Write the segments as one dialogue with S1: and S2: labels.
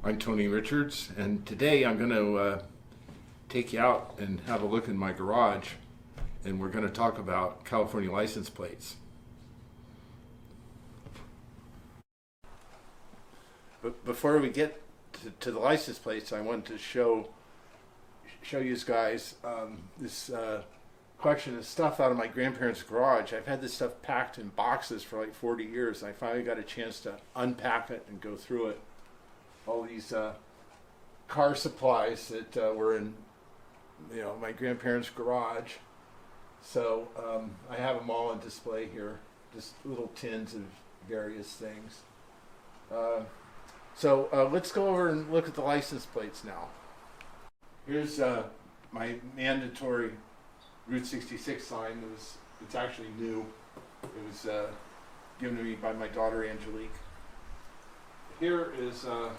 S1: I'm Tony Richards, and today I'm going to take you out and have a look in my garage, and we're going to talk about California license plates. But before we get to the license plates, I wanted to show you guys this collection of stuff out of my grandparents' garage. I've had this stuff packed in boxes for like 40 years. I finally got a chance to unpack it and go through it. All these car supplies that were in, my grandparents' garage. So I have them all on display here, just little tins of various things. So let's go over and look at the license plates now. Here's my mandatory Route 66 sign. It's actually new. It was given to me by my daughter Angelique. Here is a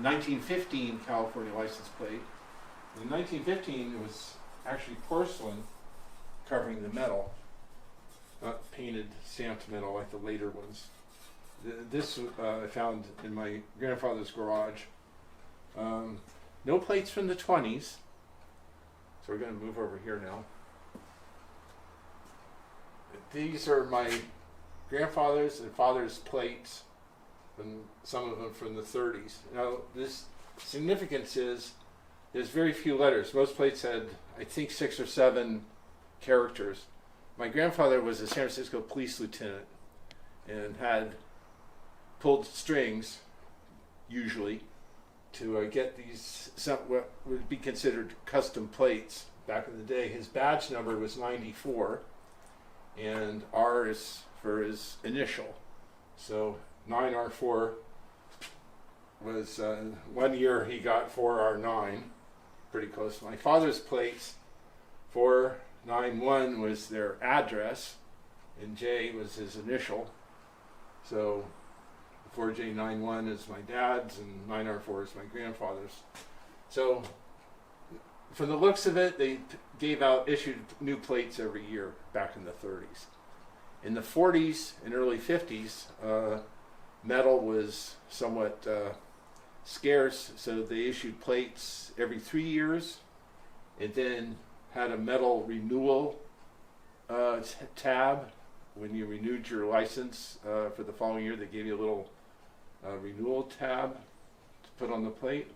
S1: 1915 California license plate. In 1915, it was actually porcelain covering the metal, not painted stamped metal like the later ones. This I found in my grandfather's garage. No plates from the 20s. So we're going to move over here now. These are my grandfather's and father's plates, and some of them from the 30s. Now, this significance is there's very few letters. Most plates had, I think, 6 or 7 characters. My grandfather was a San Francisco police lieutenant and had pulled strings, usually, to get these, what would be considered custom plates back in the day. His badge number was 94, and R is for his initial. So 9R4 was, 1 year he got 4R9, pretty close. My father's plates, 491 was their address, and J was his initial. So 4J91 is my dad's, and 9R4 is my grandfather's. So from the looks of it, they issued new plates every year back in the 30s. In the 40s and early 50s, metal was somewhat scarce, so they issued plates every 3 years, and then had a metal renewal tab. When you renewed your license for the following year, they gave you a little renewal tab to put on the plate.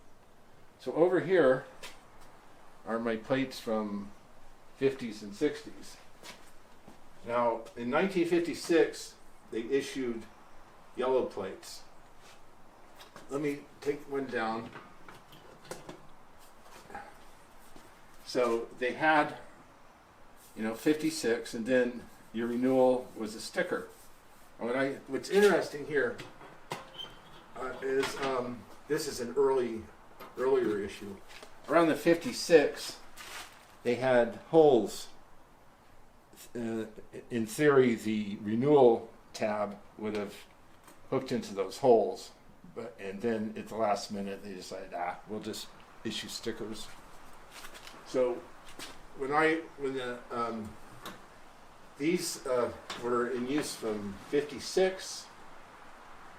S1: So over here are my plates from 50s and 60s. Now, in 1956, they issued yellow plates. Let me take one down. So they had, 56, and then your renewal was a sticker. And what's interesting here is this is an earlier issue. Around the 56, they had holes. In theory, the renewal tab would have hooked into those holes, and then at the last minute they decided, we'll just issue stickers. So these were in use from 56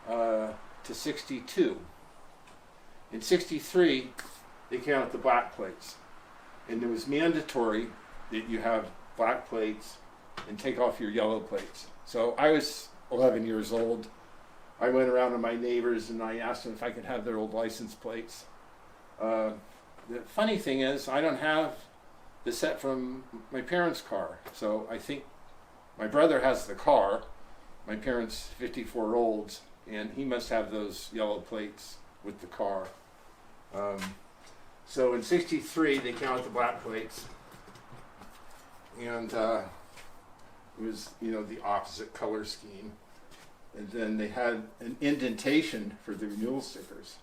S1: to 62. In 63, they came out with the black plates, and it was mandatory that you have black plates and take off your yellow plates. So I was 11 years old. I went around to my neighbors and I asked them if I could have their old license plates. The funny thing is, I don't have the set from my parents' car. So I think my brother has the car, my parents' 54 olds, and he must have those yellow plates with the car. So in 63, they came out with the black plates. And it was, the opposite color scheme. And then they had an indentation for the renewal stickers.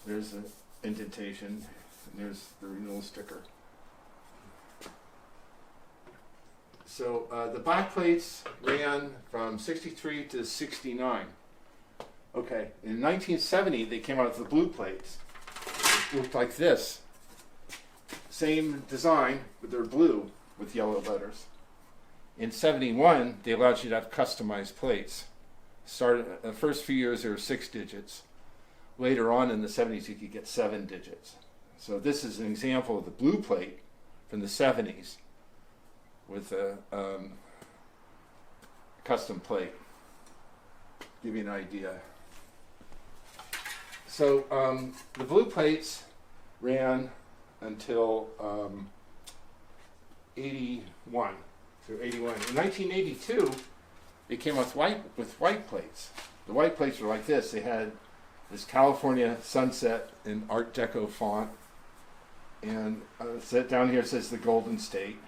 S1: There's an indentation, and there's the renewal sticker. So the black plates ran from 63 to 69. Okay, in 1970, they came out with the blue plates. It looked like this. Same design, but they're blue with yellow letters. In 71, they allowed you to have customized plates. The first few years, there were 6 digits. later on in the 70s you could get 7 digits. So this is an example of the blue plate from the 70s with a custom plate. Give you an idea. So the blue plates ran until 81 through 81. In 1982, they came with white plates. The white plates were like this. They had this California sunset in Art Deco font, and down here it says the Golden State.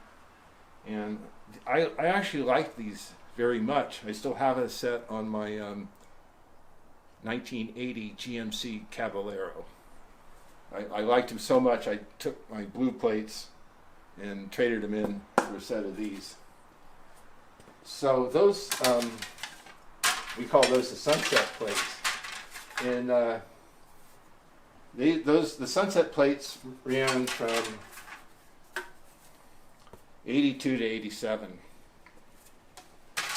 S1: And I actually like these very much. I still have a set on my 1980 GMC Caballero. I liked them so much I took my blue plates and traded them in for a set of these. So those, we call those the sunset plates. And the sunset plates ran from 82 to 87.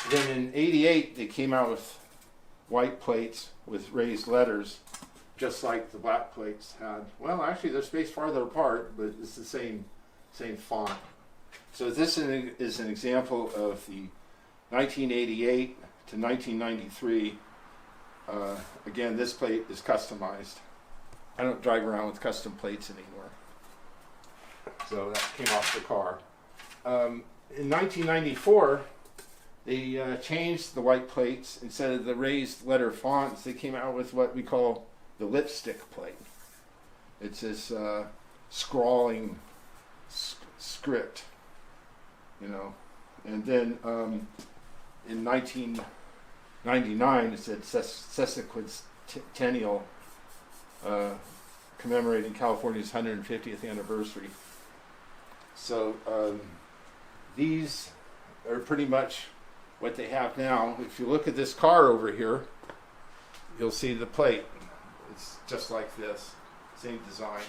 S1: Then in 88 they came out with white plates with raised letters, just like the black plates had. Well, actually they're spaced farther apart, but it's the same font. So this is an example of the 1988 to 1993. Again, this plate is customized. I don't drive around with custom plates anymore. So that came off the car. In 1994, they changed the white plates. Instead of the raised letter fonts, they came out with what we call the lipstick plate. It's this scrawling script, you know. And then in 1999, it said sesquicentennial, commemorating California's 150th anniversary. So these are pretty much what they have now. If you look at this car over here, you'll see the plate. It's just like this, same design.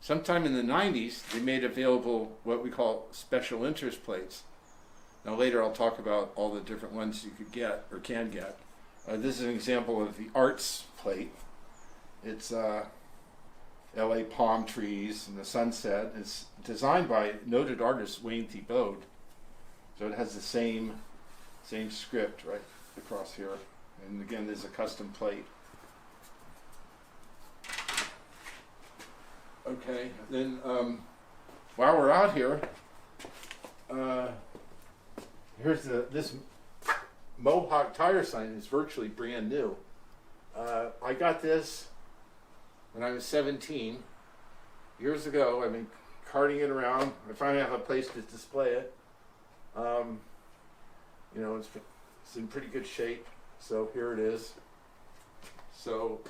S1: Sometime in the 90s, they made available what we call special interest plates. Now later I'll talk about all the different ones you could get or can get. This is an example of the Arts plate. It's LA palm trees and the sunset. It's designed by noted artist Wayne Thiebaud. So it has the same script right across here. And again, there's a custom plate. Okay, then while we're out here, here's this Mohawk tire sign is virtually brand new. I got this when I was 17 years ago. I've been carting it around. I finally have a place to display it. You know, it's in pretty good shape. So here it is. So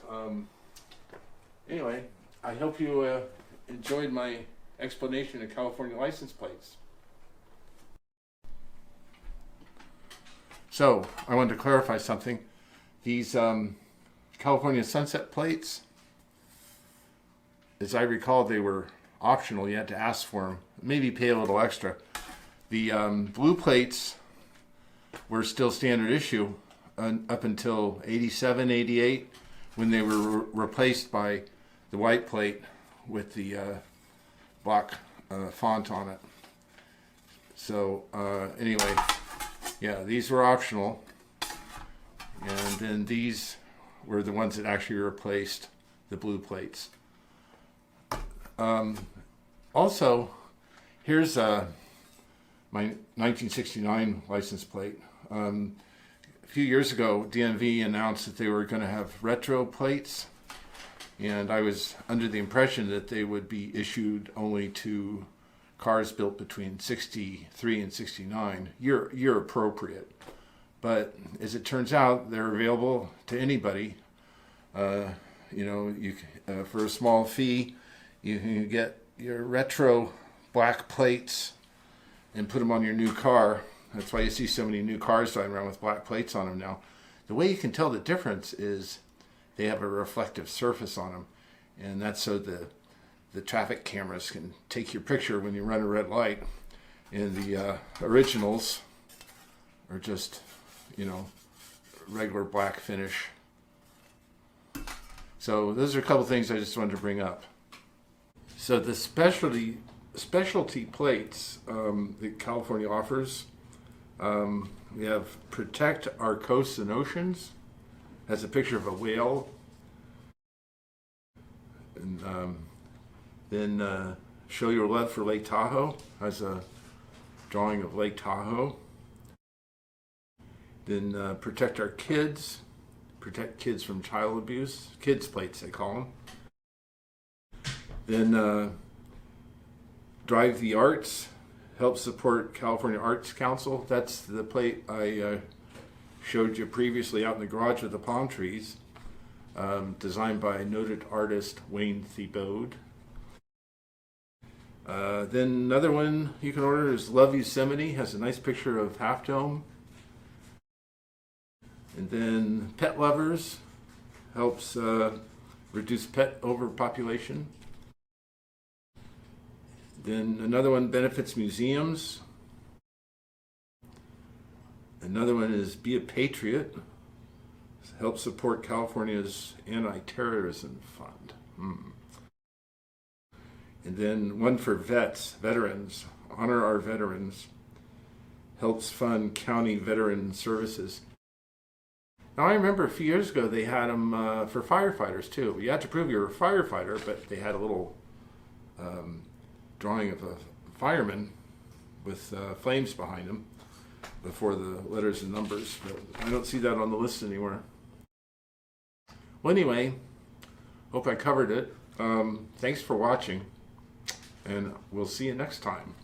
S1: anyway, I hope you enjoyed my explanation of California license plates. So I wanted to clarify something. These California sunset plates, as I recall, they were optional. You had to ask for them, maybe pay a little extra. The blue plates were still standard issue up until 87, 88, when they were replaced by the white plate with the black font on it. So anyway, yeah, these were optional, and then these were the ones that actually replaced the blue plates. Also, here's my 1969 license plate. A few years ago, DMV announced that they were going to have retro plates, and I was under the impression that they would be issued only to cars built between 63 and 69, year appropriate. But as it turns out, they're available to anybody. You know, for a small fee, you can get your retro black plates and put them on your new car. That's why you see so many new cars driving around with black plates on them now. The way you can tell the difference is they have a reflective surface on them, and that's so the traffic cameras can take your picture when you run a red light. And the originals are just, you know, regular black finish. So those are a couple things I just wanted to bring up. So the specialty plates that California offers, we have Protect Our Coasts and Oceans. Has a picture of a whale. And then Show Your Love for Lake Tahoe has a drawing of Lake Tahoe. Then Protect Our Kids, protect kids from child abuse, kids plates they call them. Then Drive the Arts, help support California Arts Council. That's the plate I showed you previously out in the garage with the palm trees, designed by noted artist Wayne Thiebaud. Then another one you can order is Love Yosemite, has a nice picture of Half Dome. And then Pet Lovers helps reduce pet overpopulation. Then another one benefits museums. Another one is Be a Patriot, helps support California's anti-terrorism fund. And then one for veterans, Honor Our Veterans, helps fund county veteran services. Now, I remember a few years ago they had them for firefighters too. You had to prove you were a firefighter, but they had a little drawing of a fireman with flames behind him before the letters and numbers. But I don't see that on the list anywhere. Well, anyway, hope I covered it. Thanks for watching, and we'll see you next time.